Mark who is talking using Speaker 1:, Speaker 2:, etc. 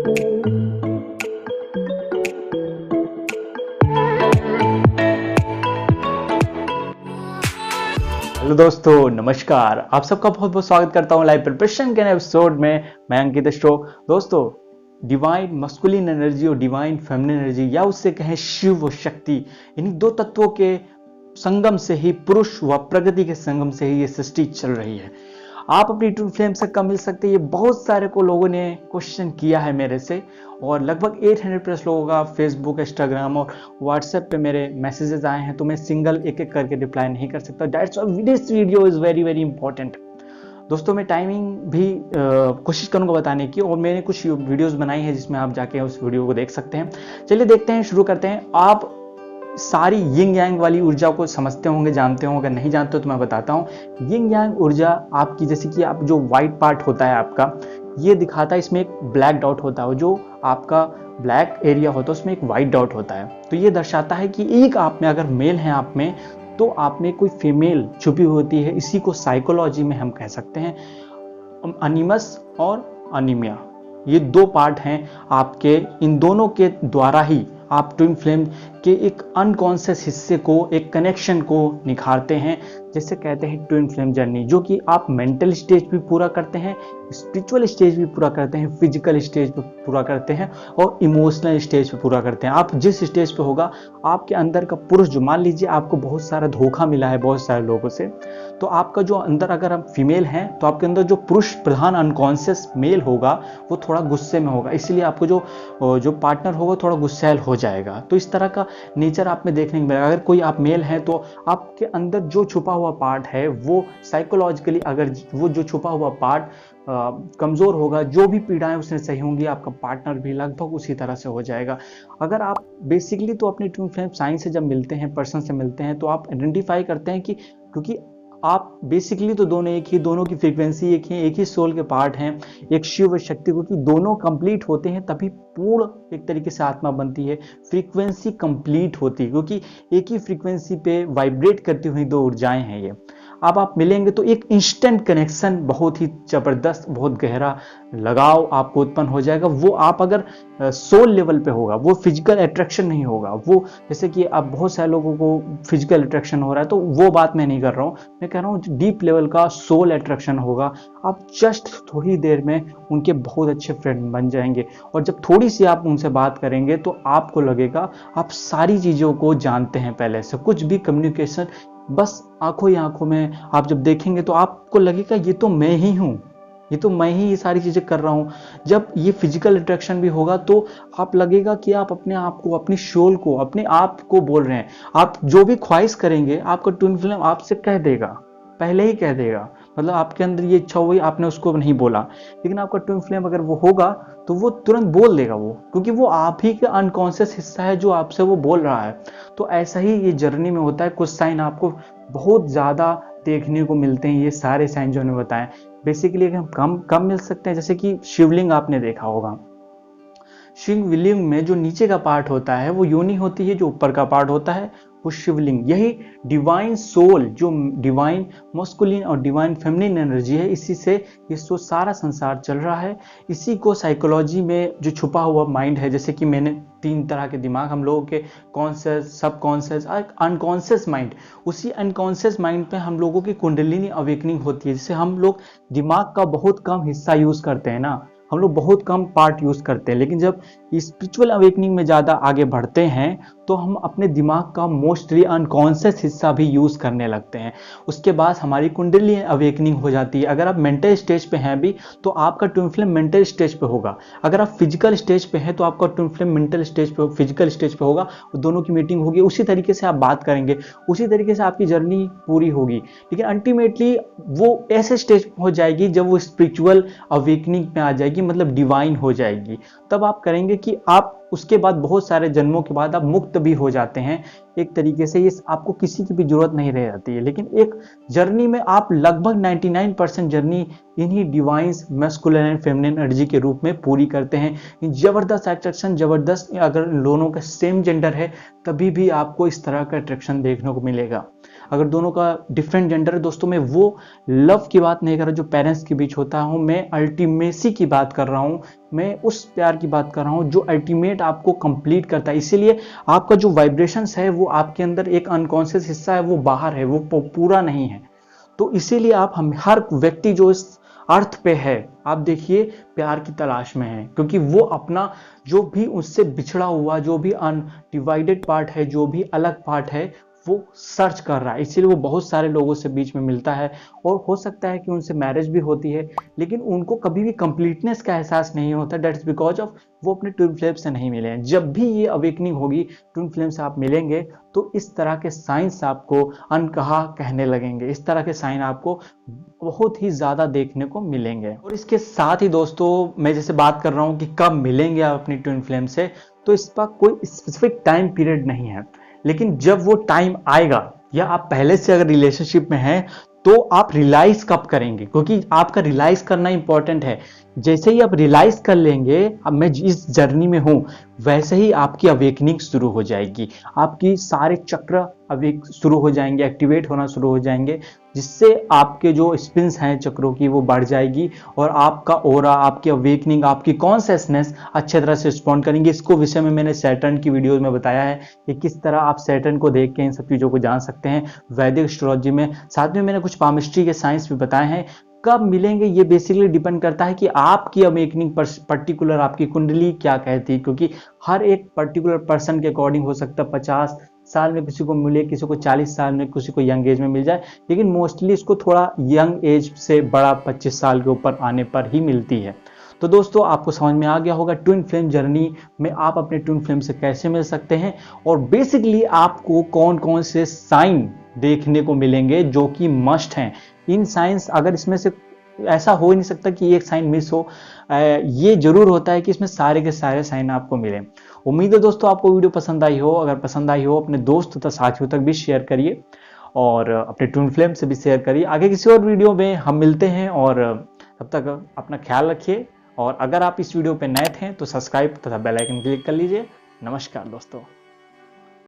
Speaker 1: Hello दोस्तों, नमस्कार। आप सबका बहुत बहुत स्वागत करता हूं लाइव प्रिपरेशन के एपिसोड में। मैं अंकित स्ट्रोक। दोस्तों, डिवाइन मस्कुलिन एनर्जी और डिवाइन फेमिनिन एनर्जी, या उससे कहें शिव व शक्ति, इन्हीं दो तत्वों के संगम से ही, पुरुष व प्रगति के संगम से ही ये सृष्टि चल रही है। आप अपनी ट्विन फ्लेम से कब मिल सकते हैं, ये बहुत सारे को लोगों ने क्वेश्चन किया है मेरे से, और लगभग 800 प्लस लोगों का फेसबुक, इंस्टाग्राम और व्हाट्सएप पे मेरे मैसेजेस आए हैं, तो मैं सिंगल एक एक करके रिप्लाई नहीं कर सकता। That's why this video is very very important. दोस्तों, मैं टाइमिंग भी कोशिश करूंगा बताने की, और मैंने कुछ वीडियोस बनाई है जिसमें आप जाके उस वीडियो को देख सकते हैं। चलिए देखते हैं, शुरू करते हैं। आप सारी यिंग यांग वाली ऊर्जा को समझते होंगे, जानते होंगे। अगर नहीं जानते हो तो मैं बताता हूँ। यिंग यांग ऊर्जा आपकी, जैसे कि आप जो व्हाइट पार्ट होता है आपका, ये दिखाता है, इसमें एक ब्लैक डॉट होता है, जो आपका ब्लैक एरिया होता है उसमें एक व्हाइट डॉट होता है। तो ये दर्शाता है कि एक आप में अगर मेल है आप में, तो आप में कोई फीमेल छुपी होती है। इसी को साइकोलॉजी में हम कह सकते हैं अनिमस और अनीमिया। ये दो पार्ट हैं आपके, इन दोनों के द्वारा ही आप ट्विन फ्लेम के एक अनकॉन्शियस हिस्से को, एक कनेक्शन को निखारते हैं, जैसे कहते हैं ट्विन फ्लेम जर्नी, जो कि आप मेंटल स्टेज भी पूरा करते हैं, स्पिरिचुअल स्टेज भी पूरा करते हैं, फिजिकल स्टेज पे पूरा करते हैं, और इमोशनल स्टेज पे पूरा करते हैं। आप जिस स्टेज पे होगा, आपके अंदर का पुरुष, जो मान लीजिए आपको बहुत सारा धोखा मिला है बहुत सारे लोगों से, तो आपका जो अंदर, अगर आप फीमेल हैं तो आपके अंदर जो पुरुष प्रधान अनकॉन्शियस मेल होगा वो थोड़ा गुस्से में होगा, इसलिए आपको जो पार्टनर होगा थोड़ा गुस्सैल हो जाएगा। तो इस तरह का नेचर आप में देखने को मिलेगा। अगर कोई आप मेल हैं तो आपके अंदर जो छुपा हुआ पार्ट है, वो साइकोलॉजिकली, अगर वो जो छुपा हुआ पार्ट कमजोर होगा, जो भी पीड़ाएं उसने सही होंगी, आपका पार्टनर भी लगभग उसी तरह से हो जाएगा। अगर आप बेसिकली तो अपनी ट्विन फ्लेम साइन से जब मिलते हैं, पर्सन से मिलते हैं, तो आप आइडेंटिफाई करते हैं कि, क्योंकि आप बेसिकली तो दोनों एक ही, दोनों की फ्रीक्वेंसी एक ही, एक ही सोल के पार्ट हैं, एक शिव और शक्ति, क्योंकि दोनों कंप्लीट होते हैं तभी पूर्ण एक तरीके से आत्मा बनती है। फ्रीक्वेंसी कंप्लीट होती है, क्योंकि एक ही फ्रीक्वेंसी पे वाइब्रेट करती हुई दो ऊर्जाएं हैं ये। अब आप मिलेंगे तो एक इंस्टेंट कनेक्शन, बहुत ही जबरदस्त, बहुत गहरा लगाव आपको उत्पन्न हो जाएगा। वो आप अगर सोल लेवल पे होगा, वो फिजिकल अट्रैक्शन नहीं होगा। वो जैसे कि अब बहुत सारे लोगों को फिजिकल अट्रैक्शन हो रहा है, तो वो बात मैं नहीं कर रहा हूँ। मैं कह रहा हूँ डीप लेवल का सोल अट्रैक्शन होगा। आप जस्ट थोड़ी देर में उनके बहुत अच्छे फ्रेंड बन जाएंगे, और जब थोड़ी सी आप उनसे बात करेंगे तो आपको लगेगा आप सारी चीज़ों को जानते हैं पहले से। कुछ भी कम्युनिकेशन, बस आंखों ही आंखों में आप जब देखेंगे तो आपको लगेगा ये तो मैं ही हूँ, ये तो मैं ही ये सारी चीजें कर रहा हूँ। जब ये फिजिकल अट्रैक्शन भी होगा तो आप लगेगा कि आप अपने आप को, अपनी सोल को, अपने आप को बोल रहे हैं। आप जो भी ख्वाहिश करेंगे, आपका ट्विन फ्लेम आपसे कह देगा, पहले ही कह देगा। मतलब आपके अंदर ये इच्छा हुई, आपने उसको नहीं बोला, लेकिन आपका ट्विन फ्लेम अगर वो होगा तो वो तुरंत बोल देगा वो, क्योंकि वो आप ही का अनकॉन्शियस हिस्सा है जो आपसे वो बोल रहा है। तो ऐसा ही ये जर्नी में होता है। कुछ साइन आपको बहुत ज़्यादा देखने को मिलते हैं, ये सारे साइन जो हमने बताए। बेसिकली हम कम मिल सकते हैं, जैसे कि शिवलिंग आपने देखा होगा। शिवलिंग में जो नीचे का पार्ट होता है वो योनि होती है, जो ऊपर का पार्ट होता है वो शिवलिंग। यही डिवाइन सोल, जो डिवाइन मस्कुलिन और डिवाइन फेमिनिन एनर्जी है, इसी से ये सारा संसार चल रहा है। इसी को साइकोलॉजी में जो छुपा हुआ माइंड है, जैसे कि मैंने 3 तरह के दिमाग हम लोगों के, कॉन्शियस, सबकॉन्शियस और अनकॉन्शियस माइंड। उसी अनकॉन्शियस माइंड पे हम लोगों की कुंडलिनी अवेकनिंग होती है, जिससे हम लोग दिमाग का बहुत कम हिस्सा यूज करते हैं ना, हम लोग बहुत कम पार्ट यूज करते हैं। लेकिन जब स्पिरिचुअल अवेकनिंग में ज़्यादा आगे बढ़ते हैं तो हम अपने दिमाग का मोस्टली अनकॉन्शियस हिस्सा भी यूज़ करने लगते हैं। उसके बाद हमारी कुंडली अवेकनिंग हो जाती है। अगर आप मेंटल स्टेज पे हैं भी तो आपका ट्विन फ्लेम मेंटल स्टेज पे होगा। अगर आप फिजिकल स्टेज पे हैं तो आपका ट्विन फ्लेम मेंटल स्टेज पे, फिजिकल स्टेज पे होगा। दोनों की मीटिंग होगी, उसी तरीके से आप बात करेंगे, उसी तरीके से आपकी जर्नी पूरी होगी। लेकिन अल्टीमेटली वो ऐसे स्टेज हो जाएगी जब वो स्पिरिचुअल अवेकनिंग में आ जाएगी, मतलब डिवाइन हो जाएगी। तब आप करेंगे कि आप उसके बाद बहुत सारे जन्मों के बाद आप मुक्त भी हो जाते हैं एक तरीके से। ये आपको किसी की भी जरूरत नहीं रह जाती है। लेकिन एक जर्नी में आप लगभग 99% जर्नी इन्हीं divines masculine and feminine energy के रूप में पूरी करते हैं। जबरदस्त अट्रैक्शन, जबरदस्त, अगर दोनों का सेम जेंडर है तभी भी आपको इस तरह का अट्रैक्शन देखने को मिलेगा। अगर दोनों का डिफरेंट जेंडर है दोस्तों, मैं वो लव की बात नहीं कर रहा जो पेरेंट्स के बीच होता हूँ, मैं अल्टीमेसी की बात कर रहा हूँ, मैं उस प्यार की बात कर रहा हूँ जो अल्टीमेट आपको कंप्लीट करता है। इसीलिए आपका जो वाइब्रेशंस है वो आपके अंदर एक अनकॉन्शियस हिस्सा है, वो बाहर है, वो पूरा नहीं है। तो इसीलिए आप हम हर व्यक्ति जो इस अर्थ पे है, आप देखिए प्यार की तलाश में है, क्योंकि वो अपना जो भी उससे बिछड़ा हुआ, जो भी अनडिवाइडेड पार्ट है, जो भी अलग पार्ट है, वो सर्च कर रहा है। इसीलिए वो बहुत सारे लोगों से बीच में मिलता है और हो सकता है कि उनसे मैरिज भी होती है, लेकिन उनको कभी भी कंप्लीटनेस का एहसास नहीं होता। दैट इज बिकॉज ऑफ वो अपने ट्विन फ्लेम से नहीं मिले हैं। जब भी ये अवेकनिंग होगी, ट्विन फ्लेम से आप मिलेंगे तो इस तरह के साइंस आपको अनकहा कहने लगेंगे, इस तरह के साइन आपको बहुत ही ज्यादा देखने को मिलेंगे। और इसके साथ ही दोस्तों, मैं जैसे बात कर रहा हूं कि कब मिलेंगे आप अपनी ट्विन फ्लेम से, तो इसका कोई स्पेसिफिक टाइम पीरियड नहीं है, लेकिन जब वो टाइम आएगा, या आप पहले से अगर रिलेशनशिप में हैं तो आप रियलाइज कब करेंगे, क्योंकि आपका रियलाइज करना इंपॉर्टेंट है। जैसे ही आप रियलाइज कर लेंगे अब मैं इस जर्नी में हूं, वैसे ही आपकी अवेकनिंग शुरू हो जाएगी, आपकी सारे चक्र अवेक शुरू हो जाएंगे, एक्टिवेट होना शुरू हो जाएंगे, जिससे आपके जो स्पिन्स हैं चक्रों की वो बढ़ जाएगी और आपका ऑरा, आपकी अवेकनिंग, आपकी कॉन्शियसनेस अच्छे तरह से रिस्पॉन्ड करेंगे। इसको विषय में मैंने सैटर्न की वीडियो में बताया है कि किस तरह आप सैटर्न को देख के इन सब चीज़ों को जान सकते हैं वैदिक एस्ट्रोलॉजी में। साथ में मैंने कुछ पामिस्ट्री के साइंस भी बताए हैं। कब मिलेंगे ये बेसिकली डिपेंड करता है कि आपकी अवेकनिंग पर्टिकुलर आपकी कुंडली क्या कहती है, क्योंकि हर एक पर्टिकुलर पर्सन के अकॉर्डिंग हो सकता है 50 साल में किसी को मिले, किसी को 40 साल में, किसी को यंग एज में मिल जाए, लेकिन मोस्टली इसको थोड़ा यंग एज से बड़ा 25 साल के ऊपर आने पर ही मिलती है। तो दोस्तों आपको समझ में आ गया होगा ट्विन फ्लेम जर्नी में आप अपने ट्विन फ्लेम से कैसे मिल सकते हैं, और बेसिकली आपको कौन कौन से साइन देखने को मिलेंगे जो कि मस्ट हैं। इन साइंस, अगर इसमें से ऐसा हो ही नहीं सकता कि एक साइन मिस हो, ये जरूर होता है कि इसमें सारे के सारे साइन आपको मिले। उम्मीद है दोस्तों आपको वीडियो पसंद आई हो। अगर पसंद आई हो अपने दोस्त तथा साथियों तक भी शेयर करिए और अपने ट्विन फ्लेम से भी शेयर करिए। आगे किसी और वीडियो में हम मिलते हैं, और तब तक अपना ख्याल रखिए। और अगर आप इस वीडियो पे नए थे तो सब्सक्राइब तथा बेल आइकन क्लिक कर लीजिए। नमस्कार दोस्तों।